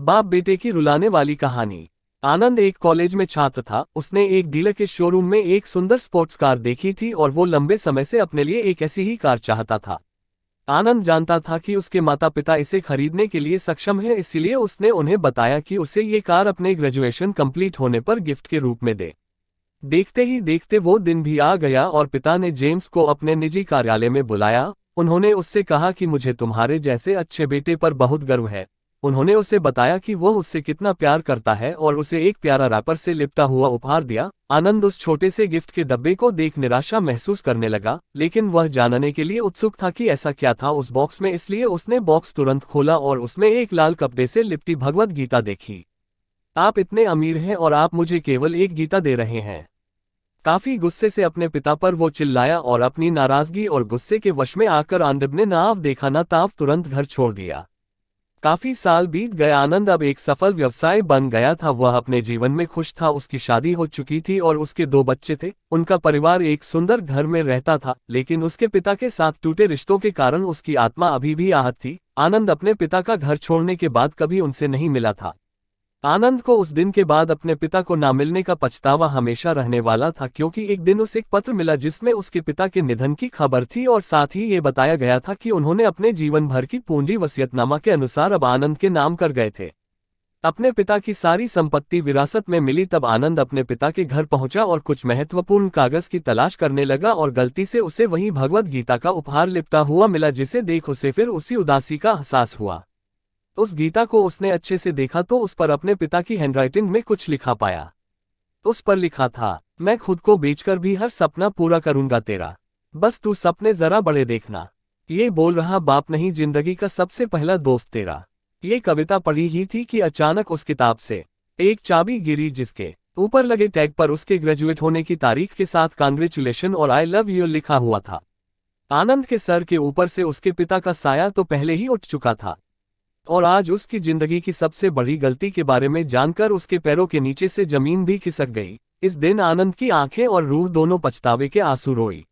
बाप बेटे की रुलाने वाली कहानी। आनंद एक कॉलेज में छात्र था। उसने एक डीलर के शोरूम में एक सुंदर स्पोर्ट्स कार देखी थी और वो लंबे समय से अपने लिए एक ऐसी ही कार चाहता था। आनंद जानता था कि उसके माता पिता इसे खरीदने के लिए सक्षम हैं, इसलिए उसने उन्हें बताया कि उसे ये कार अपने ग्रेजुएशन कंप्लीट होने पर गिफ्ट के रूप में दे। देखते ही देखते वो दिन भी आ गया और पिता ने जेम्स को अपने निजी कार्यालय में बुलाया। उन्होंने उससे कहा कि मुझे तुम्हारे जैसे अच्छे बेटे पर बहुत गर्व है। उन्होंने उसे बताया कि वो उससे कितना प्यार करता है और उसे एक प्यारा रैपर से लिपटा हुआ उपहार दिया। आनंद उस छोटे से गिफ्ट के डब्बे को देख निराशा महसूस करने लगा, लेकिन वह जानने के लिए उत्सुक था कि ऐसा क्या था उस बॉक्स में, इसलिए उसने बॉक्स तुरंत खोला और उसमें एक लाल कपड़े से लिपटी भगवद गीता देखी। आप इतने अमीर हैं और आप मुझे केवल एक गीता दे रहे हैं। काफी गुस्से से अपने पिता पर वो चिल्लाया और अपनी नाराजगी और गुस्से के वश में आकर आनंद ने नाव देखा ना ताव तुरंत घर छोड़ दिया। काफी साल बीत गए। आनंद अब एक सफल व्यवसाय बन गया था। वह अपने जीवन में खुश था। उसकी शादी हो चुकी थी और उसके 2 बच्चे थे। उनका परिवार एक सुंदर घर में रहता था, लेकिन उसके पिता के साथ टूटे रिश्तों के कारण उसकी आत्मा अभी भी आहत थी। आनंद अपने पिता का घर छोड़ने के बाद कभी उनसे नहीं मिला था। आनंद को उस दिन के बाद अपने पिता को ना मिलने का पछतावा हमेशा रहने वाला था, क्योंकि एक दिन उसे एक पत्र मिला जिसमें उसके पिता के निधन की खबर थी और साथ ही ये बताया गया था कि उन्होंने अपने जीवन भर की पूंजी वसीयतनामा के अनुसार अब आनंद के नाम कर गए थे। अपने पिता की सारी संपत्ति विरासत में मिली। तब आनंद अपने पिता के घर पहुंचा और कुछ महत्वपूर्ण कागज की तलाश करने लगा और गलती से उसे वही भगवद गीता का उपहार लिपटा हुआ मिला, जिसे देख उसे फिर उसी उदासी का एहसास हुआ। उस गीता को उसने अच्छे से देखा तो उस पर अपने पिता की हैंडराइटिंग में कुछ लिखा पाया। उस पर लिखा था, मैं खुद को बेचकर भी हर सपना पूरा करूंगा तेरा, बस तू सपने जरा बड़े देखना। ये बोल रहा बाप नहीं, जिंदगी का सबसे पहला दोस्त तेरा। ये कविता पढ़ी ही थी कि अचानक उस किताब से एक चाबी गिरी, जिसके ऊपर लगे टैग पर उसके ग्रेजुएट होने की तारीख के साथ कांग्रेचुलेशन और आई लव यू लिखा हुआ था। आनंद के सर के ऊपर से उसके पिता का साया तो पहले ही उठ चुका था और आज उसकी जिंदगी की सबसे बड़ी गलती के बारे में जानकर उसके पैरों के नीचे से जमीन भी खिसक गई। इस दिन आनंद की आंखें और रूह दोनों पछतावे के आंसू रोई।